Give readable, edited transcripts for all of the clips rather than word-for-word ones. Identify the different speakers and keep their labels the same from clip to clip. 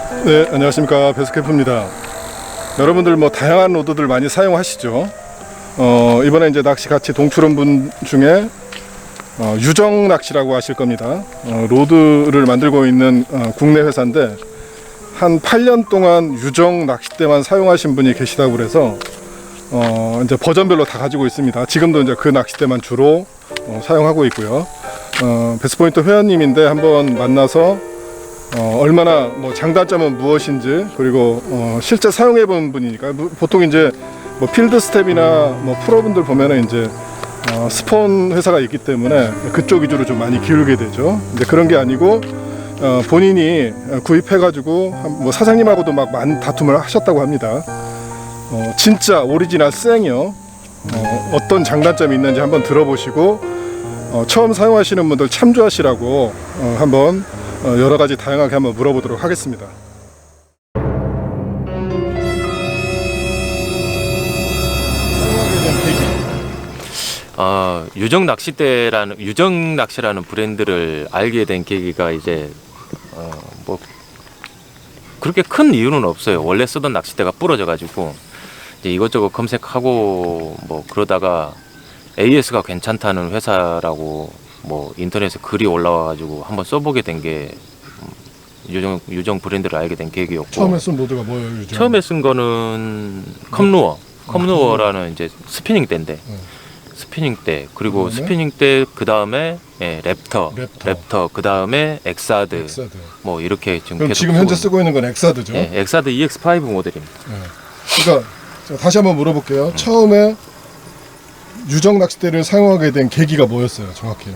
Speaker 1: 네, 안녕하십니까. 배스캠프입니다. 여러분들 뭐 다양한 로드들 많이 사용하시죠. 이번에 이제 낚시 같이 동출한 분 중에 유정 낚시라고 하실 겁니다. 로드를 만들고 있는 국내 회사인데 한 8년 동안 유정 낚싯대만 사용하신 분이 계시다고 그래서 이제 버전별로 다 가지고 있습니다. 지금도 이제 그 낚싯대만 주로 사용하고 있고요. 베스포인트 회원님인데 한번 만나서 얼마나 뭐 장단점은 무엇인지, 그리고 실제 사용해 본 분이니까 보통 이제 뭐 필드 스텝이나 뭐 프로분들 보면은 이제 스폰 회사가 있기 때문에 그쪽 위주로 좀 많이 기울게 되죠. 근데 그런 게 아니고 본인이 구입해 가지고 뭐 사장님하고도 막 많은 다툼을 하셨다고 합니다. 진짜 오리지널 생이요. 어떤 장단점이 있는지 한번 들어보시고 처음 사용하시는 분들 참조하시라고 한번 여러 가지 다양하게 한번 물어보도록 하겠습니다.
Speaker 2: 유정 낚시라는 브랜드를 알게 된 계기가 이제 뭐 그렇게 큰 이유는 없어요. 원래 쓰던 낚싯대가 부러져 가지고 이제 이것저것 검색하고 뭐 그러다가 AS가 괜찮다는 회사라고 뭐 인터넷에 글이 올라와 가지고 한번 써보게 된 게 유정 브랜드를 알게 된 계기였고.
Speaker 1: 처음에 쓴 로드가 뭐예요, 유정?
Speaker 2: 처음에 쓴 거는 컴루어라는 이제 스피닝 대인데 스피닝 대, 그리고
Speaker 1: 그다음에?
Speaker 2: 스피닝 대 그 다음에 랩터 그 다음에 엑사드 뭐 이렇게 지금
Speaker 1: 그럼
Speaker 2: 계속
Speaker 1: 지금 현재 쓰고 있는 건 엑사드죠?
Speaker 2: 예, 엑사드 EX5 모델입니다.
Speaker 1: 그러니까 제가 다시 한번 물어볼게요. 처음에 유정 낚싯대를 사용하게 된 계기가 뭐였어요, 정확히?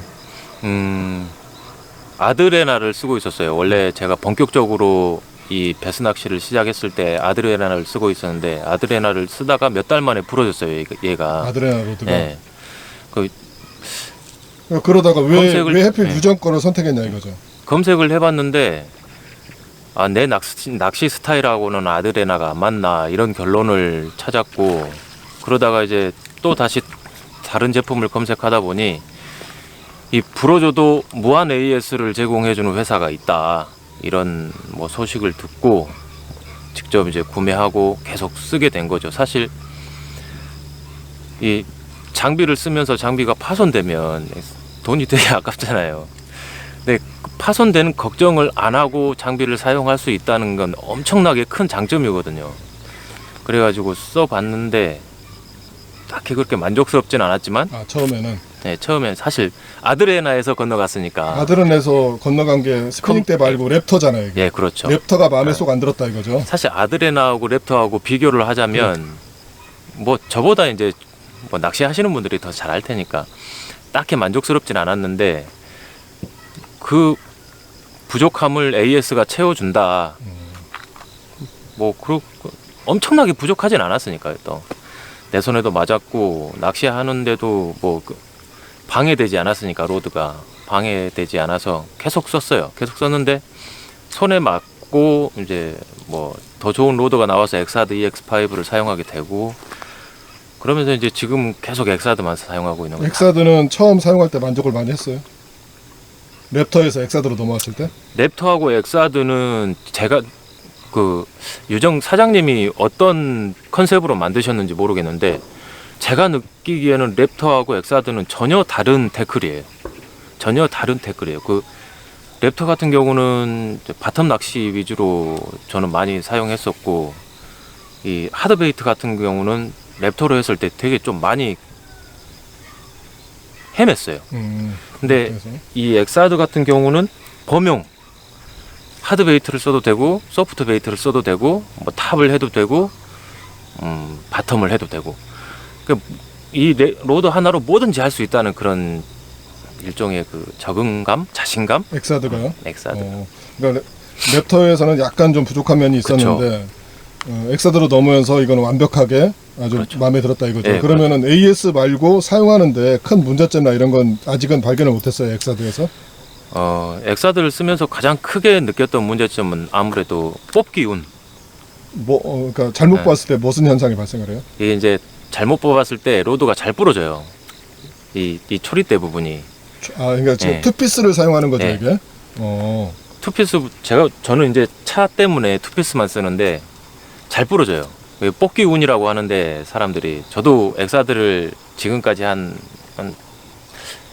Speaker 2: 아드레나를 쓰고 있었어요. 원래 제가 본격적으로 이 배스 낚시를 시작했을 때 아드레나를 쓰고 있었는데 아드레나를 쓰다가 몇 달 만에 부러졌어요, 얘가.
Speaker 1: 아드레나 로드가.
Speaker 2: 예.
Speaker 1: 그러다가 왜 하필
Speaker 2: 네.
Speaker 1: 유정 거를 선택했냐 이거죠.
Speaker 2: 검색을 해봤는데 내 낚시 스타일하고는 아드레나가 안 맞나 이런 결론을 찾았고, 그러다가 이제 또 다시 다른 제품을 검색하다 보니 이 부러져도 무한 AS를 제공해주는 회사가 있다 이런 뭐 소식을 듣고 직접 이제 구매하고 계속 쓰게 된 거죠. 사실 이 장비를 쓰면서 장비가 파손되면 돈이 되게 아깝잖아요. 근데 파손되는 걱정을 안 하고 장비를 사용할 수 있다는 건 엄청나게 큰 장점이거든요. 그래가지고 써봤는데 딱히 그렇게 만족스럽진 않았지만
Speaker 1: 처음에는
Speaker 2: 네, 처음엔 사실 아드레나에서 건너갔으니까.
Speaker 1: 아드레나에서 건너간 게 스피닝 때 말고 랩터잖아요. 이게.
Speaker 2: 예, 그렇죠.
Speaker 1: 랩터가 마음에 쏙 안 들었다 이거죠.
Speaker 2: 사실 아드레나하고 랩터하고 비교를 하자면 뭐 저보다 이제 뭐 낚시하시는 분들이 더 잘 알 테니까 딱히 만족스럽진 않았는데 그 부족함을 AS가 채워준다. 뭐 엄청나게 부족하진 않았으니까요. 또 내 손에도 맞았고 낚시하는데도 뭐 방해되지 않았으니까, 로드가 방해되지 않아서 계속 썼어요. 계속 썼는데 손에 맞고 이제 뭐 더 좋은 로드가 나와서 엑사드 EX5를 사용하게 되고, 그러면서 이제 지금 계속 엑사드만 사용하고 있는 거예요.
Speaker 1: 엑사드는 처음 사용할 때 만족을 많이 했어요. 랩터에서 엑사드로 넘어왔을 때?
Speaker 2: 랩터하고 엑사드는 제가 그 유정 사장님이 어떤 컨셉으로 만드셨는지 모르겠는데 제가 느끼기에는 랩터하고 엑사드는 전혀 다른 태클이에요. 그 랩터 같은 경우는 바텀 낚시 위주로 저는 많이 사용했었고, 이 하드베이트 같은 경우는 랩터로 했을 때 되게 좀 많이 헤맸어요. 근데
Speaker 1: 그래서?
Speaker 2: 이 엑사드 같은 경우는 범용 하드 베이트를 써도 되고 소프트 베이트를 써도 되고 뭐 탑을 해도 되고 바텀을 해도 되고, 이 로드 하나로 뭐든지 할 수 있다는 그런 일종의 그 적응감, 자신감.
Speaker 1: 엑사드가요?
Speaker 2: 엑사드.
Speaker 1: 그러니까 랩터에서는 약간 좀 부족한 면이 있었는데 엑사드로 넘으면서 이거는 완벽하게 아주
Speaker 2: 그렇죠.
Speaker 1: 마음에 들었다 이거죠.
Speaker 2: 네,
Speaker 1: 그러면은 AS 말고 사용하는데 큰 문제점이나 이런 건 아직은 발견을 못했어요, 엑사드에서?
Speaker 2: 엑사드를 쓰면서 가장 크게 느꼈던 문제점은 아무래도 뽑기운.
Speaker 1: 그러니까 잘못
Speaker 2: 네.
Speaker 1: 봤을 때 무슨 현상이 발생을 해요?
Speaker 2: 이게 이제 잘못 뽑았을 때 로드가 잘 부러져요. 이 초리대 부분이.
Speaker 1: 그러니까
Speaker 2: 네.
Speaker 1: 투피스를 사용하는 거죠,
Speaker 2: 네.
Speaker 1: 이게?
Speaker 2: 투피스 저는 이제 차 때문에 투피스만 쓰는데 잘 부러져요. 뽑기 운이라고 하는데 사람들이 저도 엑사드를 지금까지 한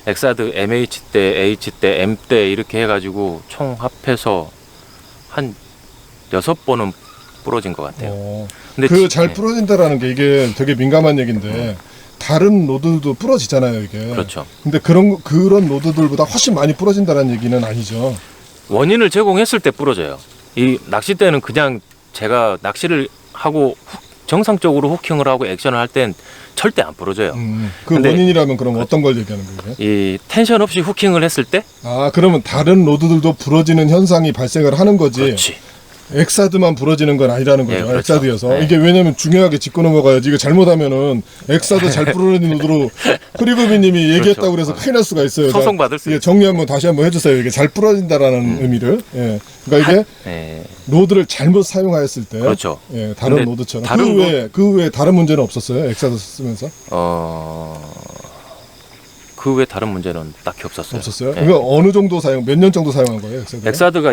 Speaker 2: 엑사드 MH 때, H 때, M 때 이렇게 해가지고 총 합해서 한 6번은 부러진 것 같아요. 근데
Speaker 1: 그 잘 부러진다라는 게 이게 되게 민감한 얘기인데 다른 로드도 부러지잖아요, 이게.
Speaker 2: 그렇죠.
Speaker 1: 근데 그런 로드들보다 훨씬 많이 부러진다는 얘기는 아니죠.
Speaker 2: 원인을 제공했을 때 부러져요. 이 낚싯대는 그냥 제가 낚시를 하고 정상적으로 후킹을 하고 액션을 할 땐 절대 안 부러져요.
Speaker 1: 그
Speaker 2: 근데
Speaker 1: 원인이라면 그럼 어떤 걸 얘기하는 거예요?
Speaker 2: 이 텐션 없이 후킹을 했을 때
Speaker 1: 그러면 다른 로드들도 부러지는 현상이 발생을 하는 거지.
Speaker 2: 그렇지.
Speaker 1: 엑사드만 부러지는 건 아니라는 거죠.
Speaker 2: 예, 그렇죠.
Speaker 1: 엑사드여서.
Speaker 2: 네.
Speaker 1: 이게 왜냐면 중요하게 짚고 넘어가야지. 이거 잘못하면은 엑사드 잘 부러지는 로드로 흐리구비님이 얘기했다고 그래서 큰일 날 수가 있어요.
Speaker 2: 소송받을 수
Speaker 1: 이게 정리 한번 다시 한번 해주세요. 이게 잘 부러진다라는 의미를. 예. 그러니까 이게
Speaker 2: 예.
Speaker 1: 로드를 잘못 사용하였을 때.
Speaker 2: 그렇죠.
Speaker 1: 예, 다른
Speaker 2: 근데
Speaker 1: 로드처럼.
Speaker 2: 다른
Speaker 1: 그 외에 다른 문제는 없었어요. 엑사드 쓰면서.
Speaker 2: 그 외 다른 문제는 딱히 없었어요.
Speaker 1: 없었어요?
Speaker 2: 예.
Speaker 1: 이거 어느 정도 몇 년 정도 사용한 거예요?
Speaker 2: 엑사드가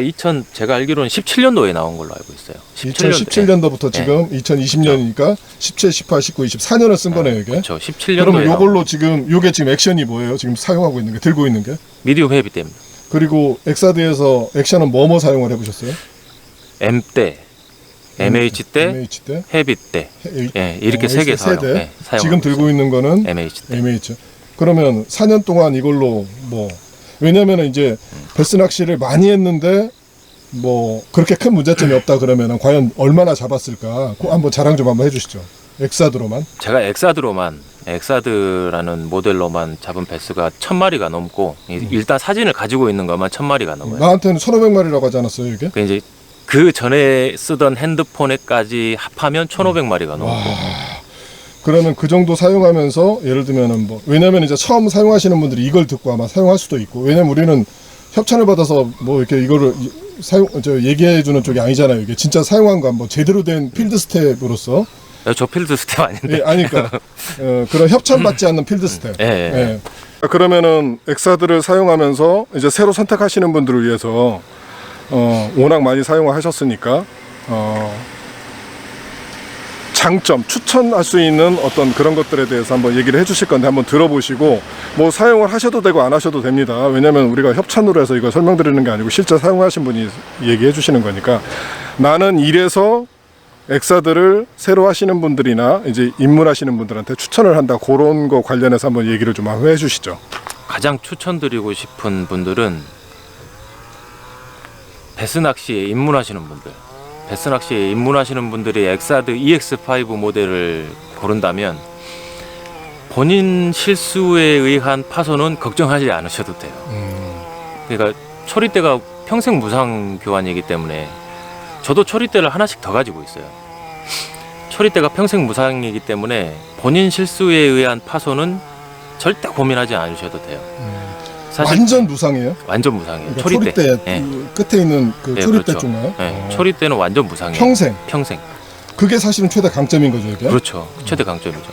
Speaker 2: 제가 알기로는 17년도에 나온 걸로 알고 있어요.
Speaker 1: 2017년도부터 지금 2020년이니까 17, 18, 19, 24년을 쓴 거네요, 이게.
Speaker 2: 그렇죠. 17년도에
Speaker 1: 그러면 요걸로 요게 지금 액션이 뭐예요? 지금 사용하고 있는 게, 들고 있는 게?
Speaker 2: 미디움 헤비 때입니다.
Speaker 1: 그리고 엑사드에서 액션은 뭐뭐 사용을 해보셨어요?
Speaker 2: M 때, MH 때,
Speaker 1: MH 때,
Speaker 2: 헤비 때, 예, 이렇게 세 개 사용. 예,
Speaker 1: 지금 들고 있는 거는
Speaker 2: MH 때.
Speaker 1: MH. 그러면 4년 동안 이걸로 왜냐면은 이제 베스 낚시를 많이 했는데 그렇게 큰 문제점이 없다 그러면은 과연 얼마나 잡았을까? 한번 자랑 좀 한번 해주시죠. 엑사드로만.
Speaker 2: 제가 엑사드라는 모델로만 잡은 베스가 1000마리가 넘고 일단 사진을 가지고 있는 것만 1000마리가 넘어요.
Speaker 1: 나한테는 1500마리라고 하지 않았어요, 이게?
Speaker 2: 그 이제 그 전에 쓰던 핸드폰에까지 합하면 1500마리가 넘고.
Speaker 1: 그러면 그 정도 사용하면서 예를 들면은 왜냐면 이제 처음 사용하시는 분들이 이걸 듣고 아마 사용할 수도 있고, 왜냐면 우리는 협찬을 받아서 이렇게 이거를 얘기해 주는 쪽이 아니잖아요. 이게 진짜 사용한 거 한번 제대로 된 필드 스텝으로서.
Speaker 2: 저 필드 스텝 아닌데.
Speaker 1: 예, 아니까 그런 협찬 받지 않는 필드 스텝.
Speaker 2: 예.
Speaker 1: 그러면은 엑사드를 사용하면서 이제 새로 선택하시는 분들을 위해서 워낙 많이 사용하셨으니까 장점, 추천할 수 있는 어떤 그런 것들에 대해서 한번 얘기를 해주실 건데 한번 들어보시고 사용을 하셔도 되고 안 하셔도 됩니다. 왜냐면 우리가 협찬으로 해서 이거 설명드리는 게 아니고 실제 사용하신 분이 얘기해 주시는 거니까. 나는 이래서 엑사드를 새로 하시는 분들이나 이제 입문하시는 분들한테 추천을 한다, 그런 거 관련해서 한번 얘기를 좀 해 주시죠.
Speaker 2: 가장 추천드리고 싶은 분들은 베스 낚시에 입문하시는 분들. 베스 낚시에 입문하시는 분들이 엑사드 EX5 모델을 고른다면 본인 실수에 의한 파손은 걱정하지 않으셔도 돼요. 그러니까 초리대가 평생 무상 교환이기 때문에 저도 초리대를 하나씩 더 가지고 있어요. 초리대가 평생 무상이기 때문에 본인 실수에 의한 파손은 절대 고민하지 않으셔도 돼요. 사실
Speaker 1: 완전 무상이에요?
Speaker 2: 완전 무상이에요.
Speaker 1: 그러니까 초리대
Speaker 2: 예.
Speaker 1: 끝에 있는 그
Speaker 2: 예,
Speaker 1: 초리대
Speaker 2: 그렇죠.
Speaker 1: 쪽나요?
Speaker 2: 예, 초리대는 완전 무상이에요.
Speaker 1: 평생. 그게 사실은 최대 강점인 거죠, 이게?
Speaker 2: 그렇죠. 최대 강점이죠.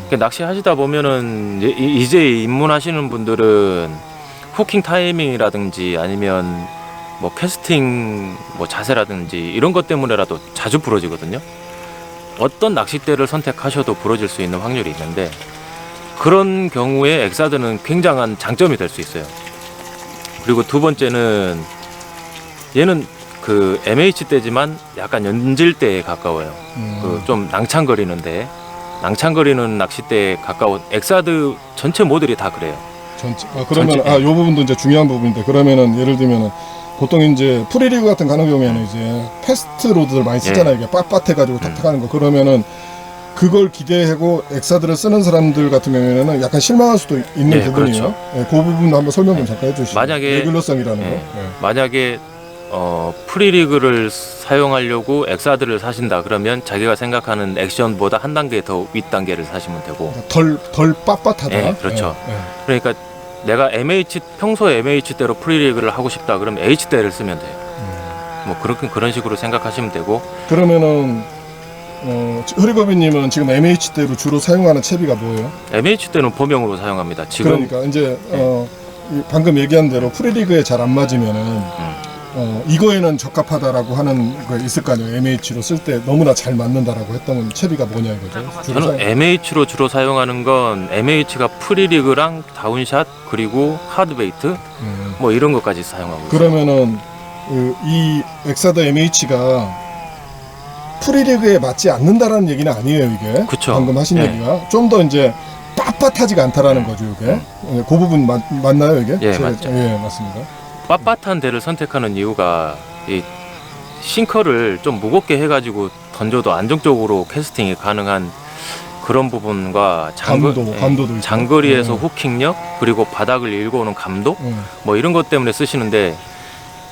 Speaker 2: 그러니까 낚시 하시다 보면은 이제 입문하시는 분들은 후킹 타이밍이라든지 아니면 캐스팅 자세라든지 이런 것 때문에라도 자주 부러지거든요. 어떤 낚싯대를 선택하셔도 부러질 수 있는 확률이 있는데 그런 경우에 엑사드는 굉장한 장점이 될 수 있어요. 그리고 두 번째는 얘는 그 MH대지만 약간 연질대에 가까워요. 그 좀 낭창거리는 낚싯대에 가까운 엑사드 전체 모델이 다 그래요.
Speaker 1: 그러면
Speaker 2: 전체,
Speaker 1: 요 부분도 이제 중요한 부분인데, 그러면은 예를 들면은 보통 이제 프리리그 같은 가는 경우에는 이제 패스트 로드들 많이 쓰잖아요. 이게 빳빳해가지고 탁탁 하는 거. 그러면은 그걸 기대하고 엑사드를 쓰는 사람들 같은 경우에는 약간 실망할 수도 있는 부분이에요.
Speaker 2: 그렇죠.
Speaker 1: 그 부분도 한번 설명 좀 잠깐 해주시죠.
Speaker 2: 만약에
Speaker 1: 레귤러성이라는 거.
Speaker 2: 만약에 프리리그를 사용하려고 엑사드를 사신다 그러면 자기가 생각하는 액션보다 한 단계 더 윗단계를 사시면 되고
Speaker 1: 덜 빳빳하다.
Speaker 2: 예, 그렇죠. 그러니까 내가 평소 MH대로 프리리그를 하고 싶다 그러면 H대를 쓰면 돼요. 그런 식으로 생각하시면 되고.
Speaker 1: 그러면은 흐리거비님은 지금 MH대로 주로 사용하는 채비가 뭐예요?
Speaker 2: MH대는 보명으로 사용합니다. 지금
Speaker 1: 그러니까 이제 방금 얘기한 대로 프리리그에 잘 안 맞으면은 이거에는 적합하다라고 하는 거 있을 거 아니에요. MH로 쓸 때 너무나 잘 맞는다라고 했던 채비가 뭐냐 이거죠.
Speaker 2: 저는 MH로 주로 사용하는 건 MH가 프리리그랑 다운샷 그리고 하드베이트 뭐 이런 것까지 사용하고 있어요.
Speaker 1: 그러면은 이 엑사더 MH가 프리리그에 맞지 않는다라는 얘기는 아니에요, 이게.
Speaker 2: 그쵸.
Speaker 1: 방금 하신
Speaker 2: 네.
Speaker 1: 얘기가 좀 더 이제 빳빳하지가 않다라는 거죠, 이게. 그 부분 맞나요, 이게?
Speaker 2: 예, 맞죠.
Speaker 1: 예, 맞습니다.
Speaker 2: 빳빳한 대를 선택하는 이유가 이 싱커를 좀 무겁게 해가지고 던져도 안정적으로 캐스팅이 가능한 그런 부분과
Speaker 1: 감도도 있고.
Speaker 2: 장거리에서 후킹력 그리고 바닥을 일궈오는 감도
Speaker 1: 예.
Speaker 2: 뭐 이런 것 때문에 쓰시는데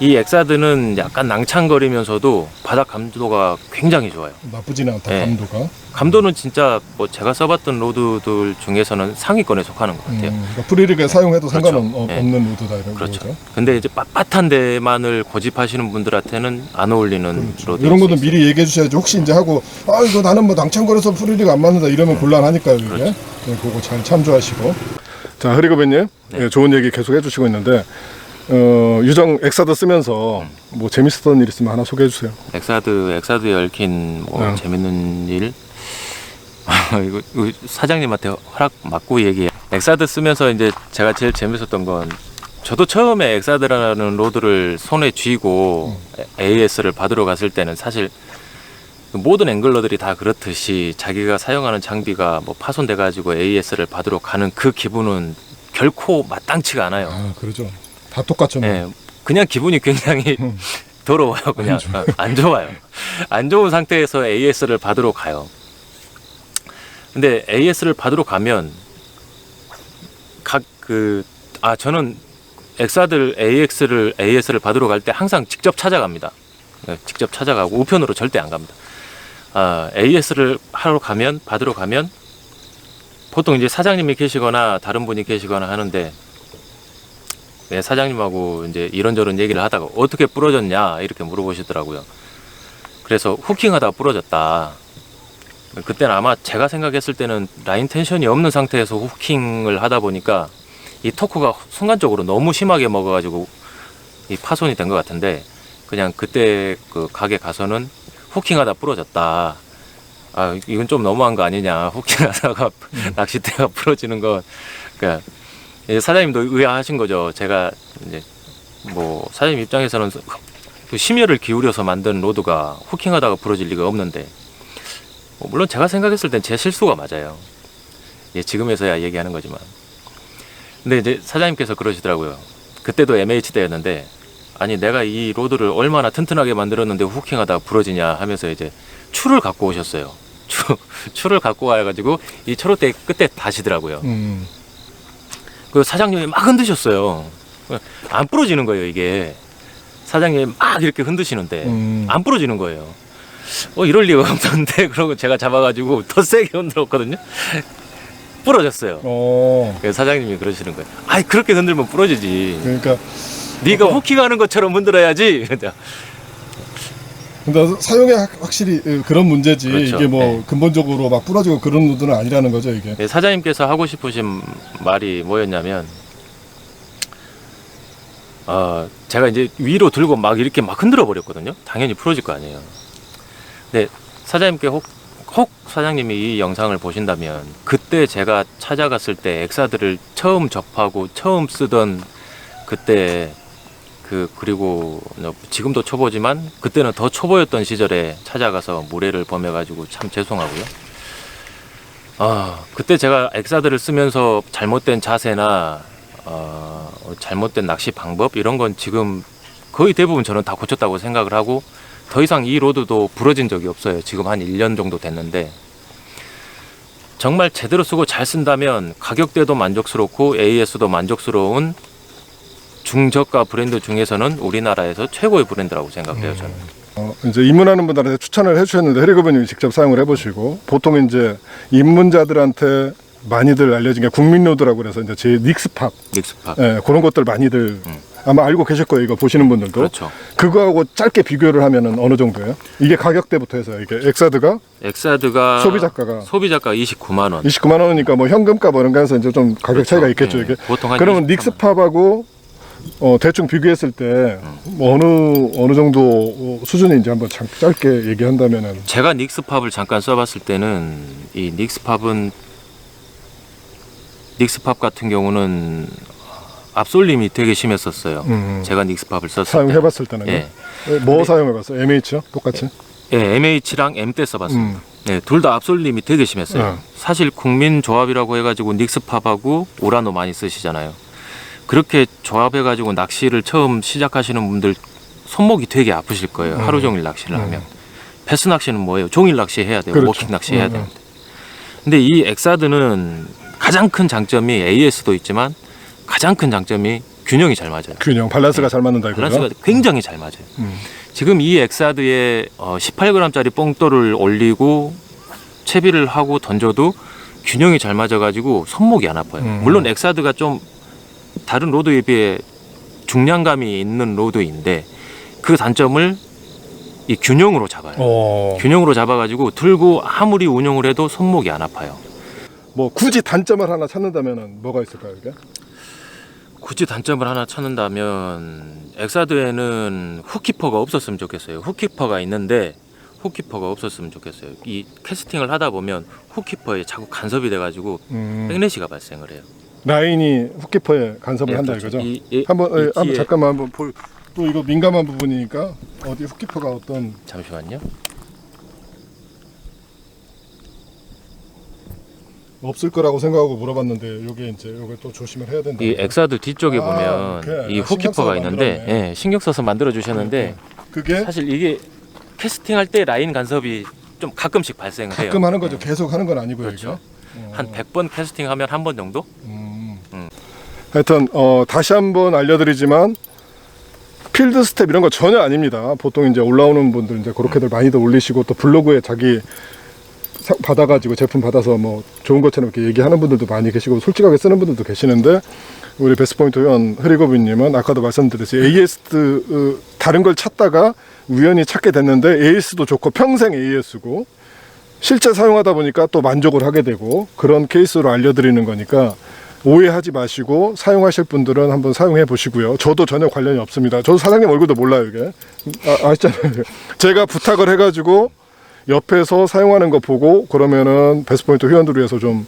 Speaker 2: 이 엑사드는 약간 낭창거리면서도 바닥 감도가 굉장히 좋아요.
Speaker 1: 나쁘지는 않다,
Speaker 2: 예.
Speaker 1: 감도가.
Speaker 2: 감도는 진짜 뭐 제가 써봤던 로드들 중에서는 상위권에 속하는 것 같아요.
Speaker 1: 그러니까 프리리그에 사용해도
Speaker 2: 그렇죠.
Speaker 1: 상관없는
Speaker 2: 예.
Speaker 1: 로드다 이런
Speaker 2: 그렇죠.
Speaker 1: 거죠.
Speaker 2: 근데 이제 빳빳한 데만을 고집하시는 분들한테는 안 어울리는
Speaker 1: 그렇죠.
Speaker 2: 로드.
Speaker 1: 이런 것도 미리 얘기해 주셔야지. 혹시 이제 하고 이거 나는 뭐 낭창거려서 프리리그 안 맞는다 이러면 곤란하니까요, 이게.
Speaker 2: 그렇죠.
Speaker 1: 네, 그거 잘 참조하시고. 자, 흐리고배님,
Speaker 2: 네.
Speaker 1: 예, 좋은 얘기 계속 해주시고 있는데 유정 엑사더 쓰면서 뭐 재밌었던 일 있으면 하나 소개해 주세요.
Speaker 2: 엑사드에 얽힌 뭐 재밌는 일. 이거 사장님한테 허락 받고 얘기해. 엑사드 쓰면서 이제 제가 제일 재밌었던 건 저도 처음에 엑사드라는 로드를 손에 쥐고 AS를 받으러 갔을 때는 사실 모든 앵글러들이 다 그렇듯이 자기가 사용하는 장비가 뭐 파손돼 가지고 AS를 받으러 가는 그 기분은 결코 마땅치가 않아요.
Speaker 1: 아, 그러죠. 다 똑같죠. 뭐.
Speaker 2: 예, 그냥 기분이 굉장히 더러워요. 그냥 안 좋아요. 안 좋은 상태에서 AS를 받으러 가요. 근데 AS를 받으러 가면 저는 엑사들 AS를 받으러 갈 때 항상 직접 찾아갑니다. 네, 직접 찾아가고 우편으로 절대 안 갑니다. AS를 받으러 가면 보통 이제 사장님이 계시거나 다른 분이 계시거나 하는데 네, 사장님하고 이제 이런저런 얘기를 하다가 어떻게 부러졌냐 이렇게 물어보시더라고요. 그래서 후킹하다가 부러졌다. 그때는 아마 제가 생각했을 때는 라인 텐션이 없는 상태에서 후킹을 하다 보니까 이 토크가 순간적으로 너무 심하게 먹어가지고 이 파손이 된 것 같은데 그냥 그때 그 가게 가서는 후킹하다 부러졌다. 이건 좀 너무한 거 아니냐. 후킹하다가 낚싯대가 부러지는 건 그러니까 사장님도 의아하신 거죠. 제가 이제 뭐 사장님 입장에서는 그 심혈을 기울여서 만든 로드가 후킹하다가 부러질 리가 없는데 물론 제가 생각했을 땐 제 실수가 맞아요. 지금에서야 얘기하는 거지만. 근데 이제 사장님께서 그러시더라고요. 그때도 MH 때였는데 아니 내가 이 로드를 얼마나 튼튼하게 만들었는데 후킹하다가 부러지냐 하면서 이제 추를 갖고 오셨어요. 추를 갖고 와가지고 이 초록대 끝에 다시더라고요. 그 사장님이 막 흔드셨어요. 안 부러지는 거예요 이게. 사장님이 막 이렇게 흔드시는데 안 부러지는 거예요. 이럴 리가 없는데 그러고 제가 잡아가지고 더 세게 흔들었거든요. 부러졌어요. 그래서 사장님이 그러시는 거예요. 그렇게 흔들면 부러지지.
Speaker 1: 그러니까
Speaker 2: 네가 후킹하는 것처럼 흔들어야지.
Speaker 1: 근데 사용에 확실히 그런 문제지.
Speaker 2: 그렇죠.
Speaker 1: 이게 뭐
Speaker 2: 네.
Speaker 1: 근본적으로 막 부러지고 그런 노드는 아니라는 거죠, 이게.
Speaker 2: 사장님께서 하고 싶으신 말이 뭐였냐면 제가 이제 위로 들고 막 이렇게 막 흔들어 버렸거든요. 당연히 부러질 거 아니에요. 근데 사장님께 혹 사장님이 이 영상을 보신다면 그때 제가 찾아갔을 때 엑사드를 처음 접하고 처음 쓰던 그때 그리고 지금도 초보지만 그때는 더 초보였던 시절에 찾아가서 무례를 범해가지고 참 죄송하고요. 그때 제가 엑사드를 쓰면서 잘못된 자세나 잘못된 낚시 방법 이런 건 지금 거의 대부분 저는 다 고쳤다고 생각을 하고 더 이상 이 로드도 부러진 적이 없어요. 지금 한 1년 정도 됐는데 정말 제대로 쓰고 잘 쓴다면 가격대도 만족스럽고 AS도 만족스러운 중저가 브랜드 중에서는 우리나라에서 최고의 브랜드라고 생각해요. 저는.
Speaker 1: 이제 입문하는 분들한테 추천을 해주셨는데 흐리고배님이 직접 사용을 해보시고 보통 이제 입문자들한테 많이들 알려진 게 국민로드라고 그래서 이제 제 닉스팝, 그런 것들 많이들 아마 알고 계실 거예요. 이거 보시는 분들도.
Speaker 2: 그렇죠.
Speaker 1: 그거하고 짧게 비교를 하면은 어느 정도예요? 이게 가격대부터 해서 이게 엑사드가 소비자가가
Speaker 2: 29만 원.
Speaker 1: 29만 원이니까 뭐 현금값 이런 거 해서 이제 좀 가격
Speaker 2: 그렇죠.
Speaker 1: 차이가 있겠죠. 이게.
Speaker 2: 보통 한
Speaker 1: 그러면
Speaker 2: 29만
Speaker 1: 닉스팝하고 대충 비교했을 때 어느 정도 수준인지 한번 짧게 얘기한다면은.
Speaker 2: 제가 닉스팝을 잠깐 써봤을 때는 이 닉스팝 같은 경우는 앞솔림이 되게 심했었어요. 제가 닉스팝을 썼을 때.
Speaker 1: 사용해봤을 때는.
Speaker 2: 예.
Speaker 1: 뭐 사용해봤어요? MH요? 똑같이?
Speaker 2: 예, MH랑 M 때 써봤습니다. 네, 둘 다 앞솔림이 되게 심했어요. 사실 국민조합이라고 해가지고 닉스팝하고 오라노 많이 쓰시잖아요. 그렇게 조합해가지고 낚시를 처음 시작하시는 분들 손목이 되게 아프실 거예요. 하루 종일 낚시를 하면. 패스 낚시는 뭐예요? 종일 낚시 해야 돼요.
Speaker 1: 그렇죠.
Speaker 2: 워킹 낚시 해야 되는데. 근데 이 엑사드는 가장 큰 장점이 AS도 있지만 가장 큰 장점이 균형이 잘 맞아요.
Speaker 1: 균형, 밸런스가 잘 맞는다 이거죠?
Speaker 2: 밸런스가 굉장히 잘 맞아요. 지금 이 엑사드에 18g짜리 뽕돌을 올리고 채비를 하고 던져도 균형이 잘 맞아가지고 손목이 안 아파요. 물론 엑사드가 좀 다른 로드에 비해 중량감이 있는 로드인데 그 단점을 이 균형으로 잡아요. 균형으로 잡아가지고 들고 아무리 운용을 해도 손목이 안 아파요.
Speaker 1: 뭐 굳이 단점을 하나 찾는다면은 뭐가 있을까요, 이게?
Speaker 2: 굳이 단점을 하나 찾는다면 엑사드에는 훅키퍼가 없었으면 좋겠어요. 훅키퍼가 있는데 훅키퍼가 없었으면 좋겠어요. 이 캐스팅을 하다 보면 훅키퍼에 자꾸 간섭이 돼가지고 백래시가 발생을 해요.
Speaker 1: 라인이 훅키퍼에 간섭을 한다
Speaker 2: 그렇죠.
Speaker 1: 이거죠? 한번 잠깐만 한번 또 이거 민감한 부분이니까 어디 훅키퍼가 어떤.
Speaker 2: 잠시만요.
Speaker 1: 없을 거라고 생각하고 물어봤는데 요게 이제 요게 또 조심을 해야 된다.
Speaker 2: 이 엑사드 뒤쪽에 보면 이 훅키퍼가 있는데 예, 신경 써서 만들어 주셨는데
Speaker 1: 그게
Speaker 2: 사실 이게 캐스팅할 때 라인 간섭이 좀 가끔씩 발생을 해요.
Speaker 1: 가끔 하는 거죠. 계속 하는 건 아니고요.
Speaker 2: 그렇죠.
Speaker 1: 이게?
Speaker 2: 한 100번 캐스팅하면 한 번 정도?
Speaker 1: 하여튼 다시 한번 알려드리지만 필드 스텝 이런 거 전혀 아닙니다. 보통 이제 올라오는 분들 이제 그렇게들 많이들 올리시고 또 블로그에 자기 받아가지고 제품 받아서 뭐 좋은 것처럼 이렇게 얘기하는 분들도 많이 계시고 솔직하게 쓰는 분들도 계시는데 우리 베스트포인트 회원 흐리고비님은 아까도 말씀드렸듯이 AS 다른 걸 찾다가 우연히 찾게 됐는데 AS도 좋고 평생 AS고 실제 사용하다 보니까 또 만족을 하게 되고 그런 케이스로 알려드리는 거니까 오해하지 마시고 사용하실 분들은 한번 사용해 보시고요. 저도 전혀 관련이 없습니다. 저도 사장님 얼굴도 몰라요 이게. 아시잖아요. 제가 부탁을 해가지고 옆에서 사용하는 거 보고 그러면은 베스트포인트 회원들 위해서 좀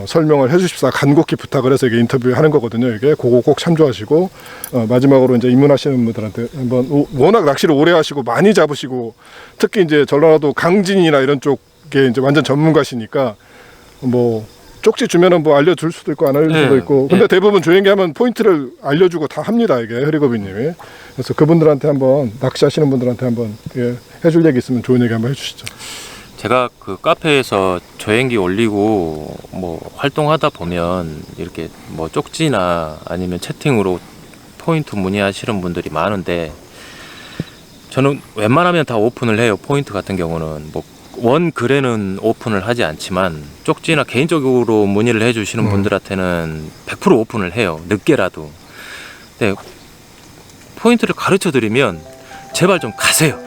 Speaker 1: 설명을 해주십사 간곡히 부탁을 해서 이게 인터뷰하는 거거든요. 이게 그거 꼭 참조하시고 마지막으로 이제 입문하시는 분들한테 한번 워낙 낚시를 오래 하시고 많이 잡으시고 특히 이제 전라도 강진이나 이런 쪽에 이제 완전 전문가시니까 뭐 쪽지 주면은 뭐 알려줄 수도 있고 안 알려줄 수도 있고 근데 대부분 조행기 하면 포인트를 알려주고 다 합니다 이게 흐리고비님이. 그래서 그분들한테 한번 낚시하시는 분들한테 한번 해줄 얘기 있으면 좋은 얘기 한번 해주시죠.
Speaker 2: 제가 그 카페에서 조행기 올리고 뭐 활동하다 보면 이렇게 뭐 쪽지나 아니면 채팅으로 포인트 문의하시는 분들이 많은데 저는 웬만하면 다 오픈을 해요. 포인트 같은 경우는 뭐 원 글에는 오픈을 하지 않지만 쪽지나 개인적으로 문의를 해주시는 분들한테는 100% 오픈을 해요. 늦게라도. 근데 포인트를 가르쳐 드리면 제발 좀 가세요.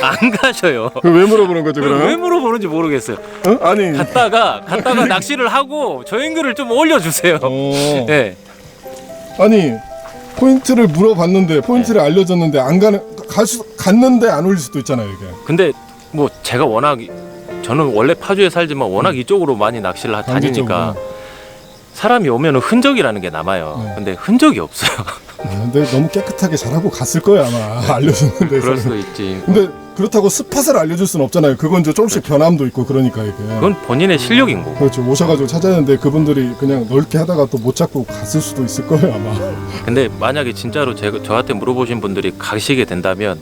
Speaker 2: 안 가셔요.
Speaker 1: 왜 물어보는 거죠 그러면?
Speaker 2: 왜 물어보는지 모르겠어요.
Speaker 1: 아니
Speaker 2: 갔다가 낚시를 하고 조행글을 좀 올려주세요. 네.
Speaker 1: 아니 포인트를 물어봤는데 포인트를 알려줬는데 안 가는 갔는데 안 올릴 수도 있잖아요 이게.
Speaker 2: 근데 뭐 제가 워낙 저는 원래 파주에 살지만 워낙 이쪽으로 많이 낚시를 다니니까 사람이 오면은 흔적이라는 게 남아요. 근데 흔적이 없어요.
Speaker 1: 근데 너무 깨끗하게 잘하고 갔을 거예요 아마 알려줬는데.
Speaker 2: 그럴 수도 있지.
Speaker 1: 근데 그렇다고 스팟을 알려줄 수는 없잖아요. 그건 이제 조금씩 변함도 있고 그러니까 이게.
Speaker 2: 그건 본인의 실력인 거고.
Speaker 1: 그렇죠. 오셔가지고 찾았는데 그분들이 그냥 넓게 하다가 또 못 찾고 갔을 수도 있을 거예요 아마.
Speaker 2: 근데 만약에 진짜로 저한테 물어보신 분들이 가시게 된다면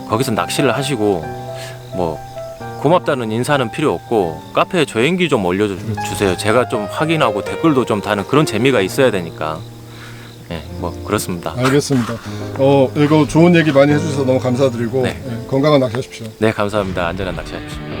Speaker 2: 거기서 낚시를 하시고 뭐 고맙다는 인사는 필요 없고 카페에 조행기 좀 올려주세요. 제가 좀 확인하고 댓글도 좀 다는 그런 재미가 있어야 되니까. 네, 뭐 그렇습니다.
Speaker 1: 알겠습니다. 이거 좋은 얘기 많이 해주셔서 너무 감사드리고
Speaker 2: 네.
Speaker 1: 건강한 낚시 하십시오.
Speaker 2: 네, 감사합니다. 안전한 낚시 하십시오.